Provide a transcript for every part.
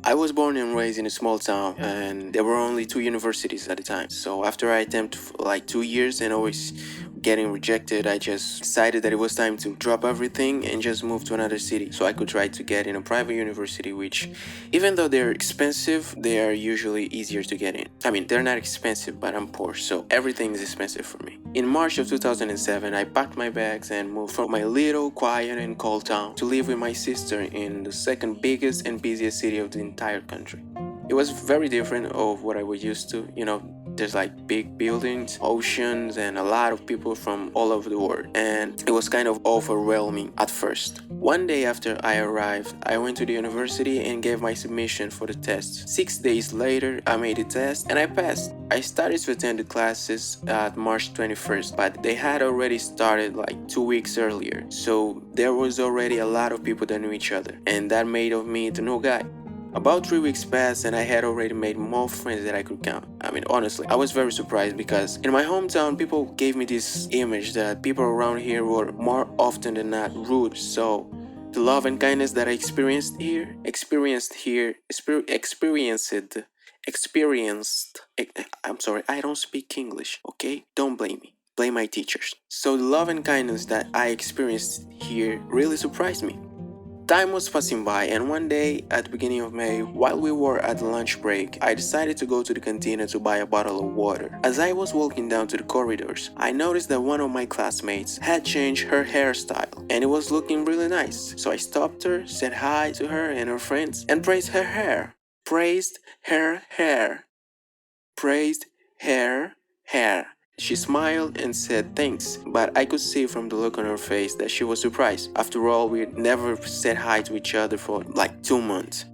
I was born and raised in a small town, and there were only two universities at the time. So after I attempted for like 2 years and always getting rejected, I just decided that it was time to drop everything and just move to another city so I could try to get in a private university, which, even though they're expensive, they are usually easier to get in. I mean, they're not expensive, but I'm poor, so everything is expensive for me. In March of 2007, I packed my bags and moved from my little, quiet, and cold town to live with my sister in the second biggest and busiest city of the entire country. It was very different of what I was used to. There's like big buildings, oceans, and a lot of people from all over the world. And it was kind of overwhelming at first. One day after I arrived, I went to the university and gave my submission for the test. 6 days later, I made the test and I passed. I started to attend the classes at March 21st, but they had already started like 2 weeks earlier. So there was already a lot of people that knew each other, and that made of me the new guy. About 3 weeks passed and I had already made more friends than I could count. I mean, honestly, I was very surprised because in my hometown, people gave me this image that people around here were more often than not rude. So the love and kindness that I I'm sorry, I don't speak English, okay? Don't blame me. Blame my teachers. So the love and kindness that I experienced here really surprised me. Time was passing by, and one day at the beginning of May, while we were at the lunch break, I decided to go to the cantina to buy a bottle of water. As I was walking down to the corridors, I noticed that one of my classmates had changed her hairstyle, and it was looking really nice. So I stopped her, said hi to her and her friends, and praised her hair. Praised her hair. Praised her hair. She smiled and said thanks, but I could see from the look on her face that she was surprised. After all, we had never said hi to each other for like 2 months.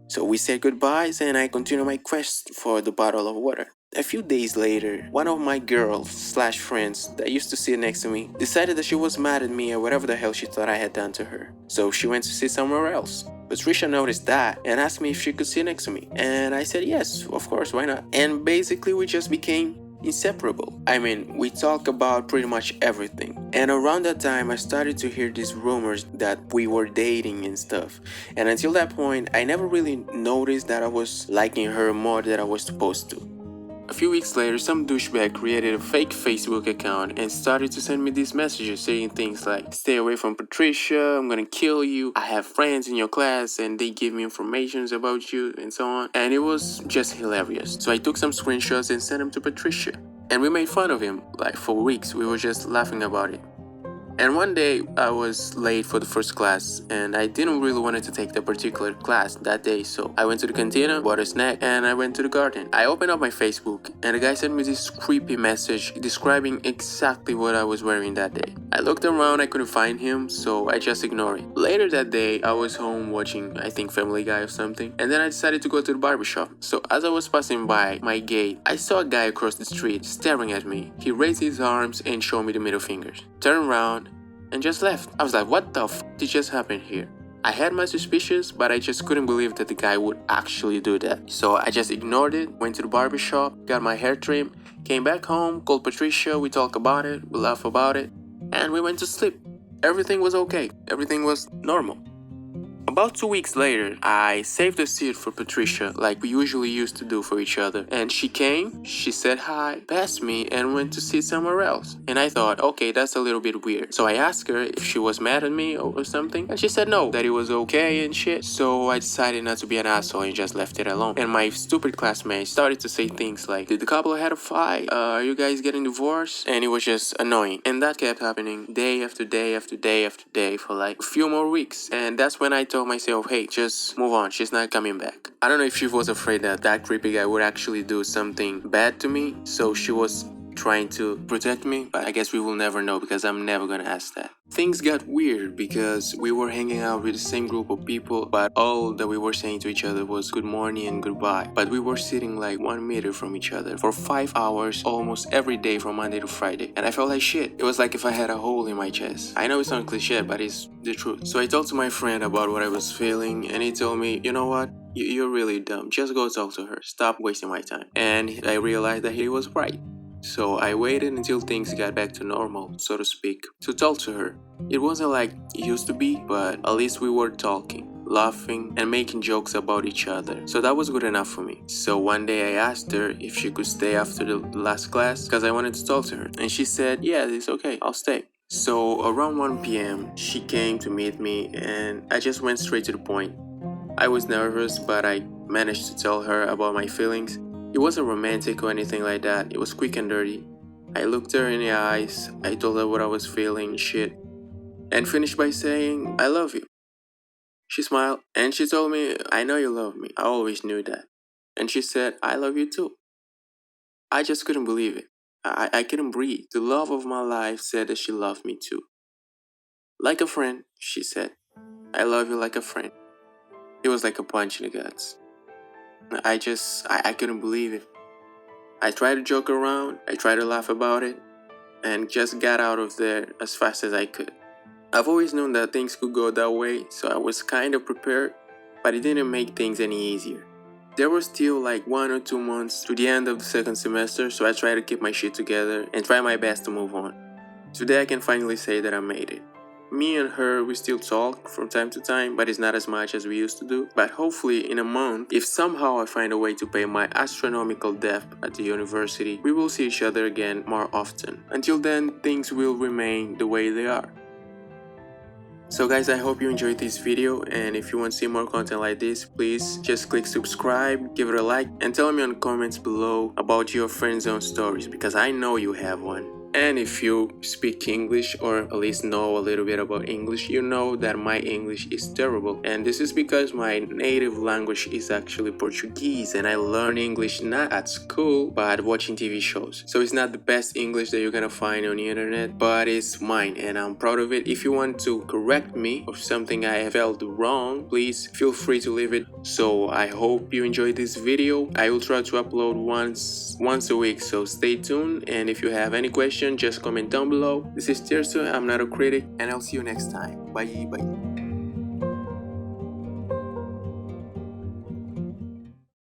So we said goodbyes and I continued my quest for the bottle of water. A few days later, one of my girls/friends that used to sit next to me decided that she was mad at me or whatever the hell she thought I had done to her. So she went to sit somewhere else. Patricia noticed that and asked me if she could sit next to me. And I said yes, of course, why not? And basically we just became inseparable. I mean, we talk about pretty much everything. And around that time, I started to hear these rumors that we were dating and stuff. And until that point, I never really noticed that I was liking her more than I was supposed to. A few weeks later, some douchebag created a fake Facebook account and started to send me these messages saying things like, stay away from Patricia, I'm gonna kill you, I have friends in your class and they give me information about you and so on. And it was just hilarious. So I took some screenshots and sent them to Patricia. And we made fun of him, like for weeks, we were just laughing about it. And one day I was late for the first class and I didn't really want to take the particular class that day, so I went to the cantina, bought a snack, and I went to the garden. I opened up my Facebook and the guy sent me this creepy message describing exactly what I was wearing that day. I looked around, I couldn't find him, so I just ignored it. Later that day, I was home watching, I think, Family Guy or something, and then I decided to go to the barbershop. So as I was passing by my gate, I saw a guy across the street staring at me. He raised his arms and showed me the middle fingers. Turned around and just left. I was like, what the f did just happen here? I had my suspicions, but I just couldn't believe that the guy would actually do that. So I just ignored it, went to the barbershop, got my hair trimmed, came back home, called Patricia, we talked about it, we laughed about it, and we went to sleep. Everything was okay. Everything was normal. About 2 weeks later, I saved a seat for Patricia like we usually used to do for each other. And she came, she said hi, passed me, and went to sit somewhere else. And I thought, okay, that's a little bit weird. So I asked her if she was mad at me or something. And she said no, that it was okay and shit. So I decided not to be an asshole and just left it alone. And my stupid classmates started to say things like, did the couple have a fight? Are you guys getting divorced? And it was just annoying. And that kept happening day after day after day after day for like a few more weeks. And that's when I told myself, hey, just move on, she's not coming back. I don't know if she was afraid that that creepy guy would actually do something bad to me, so she was trying to protect me, but I guess we will never know because I'm never gonna ask that. Things got weird because we were hanging out with the same group of people, but all that we were saying to each other was good morning and goodbye. But we were sitting like 1 meter from each other for 5 hours almost every day from Monday to Friday. And I felt like shit. It was like if I had a hole in my chest. I know it sounds cliche, but it's the truth. So I talked to my friend about what I was feeling, and he told me, you know what? You're really dumb. Just go talk to her. Stop wasting my time. And I realized that he was right. So I waited until things got back to normal, so to speak, to talk to her. It wasn't like it used to be, but at least we were talking. laughing, and making jokes about each other. So that was good enough for me. So one day I asked her if she could stay after the last class because I wanted to talk to her. And she said, yeah, it's okay, I'll stay. So around 1 p.m., she came to meet me and I just went straight to the point. I was nervous, but I managed to tell her about my feelings. It wasn't romantic or anything like that, it was quick and dirty. I looked her in the eyes, I told her what I was feeling, shit, and finished by saying, I love you. She smiled and she told me, I know you love me, I always knew that. And she said, I love you too. I just couldn't believe it. I couldn't breathe. The love of my life said that she loved me too. Like a friend, she said. I love you like a friend. It was like a punch in the guts. I couldn't believe it. I tried to joke around, I tried to laugh about it, and just got out of there as fast as I could. I've always known that things could go that way, so I was kind of prepared, but it didn't make things any easier. There were still like 1 or 2 months to the end of the second semester, so I tried to keep my shit together and try my best to move on. Today I can finally say that I made it. Me and her, we still talk from time to time, but it's not as much as we used to do. But hopefully in a month, if somehow I find a way to pay my astronomical debt at the university, we will see each other again more often. Until then, things will remain the way they are. So guys, I hope you enjoyed this video, and if you want to see more content like this, please just click subscribe, give it a like, and tell me in the comments below about your friend zone stories, because I know you have one. And if you speak English or at least know a little bit about English, you know that my English is terrible. And this is because my native language is actually Portuguese, and I learned English not at school but watching TV shows. So it's not the best English that you're gonna find on the internet, but it's mine and I'm proud of it. If you want to correct me of something I have felt wrong, please feel free to leave it. So I hope you enjoyed this video. I will try to upload once a week, so stay tuned, and if you have any questions, just comment down below. This is Tirso, I'm not a critic, and I'll see you next time. Bye bye.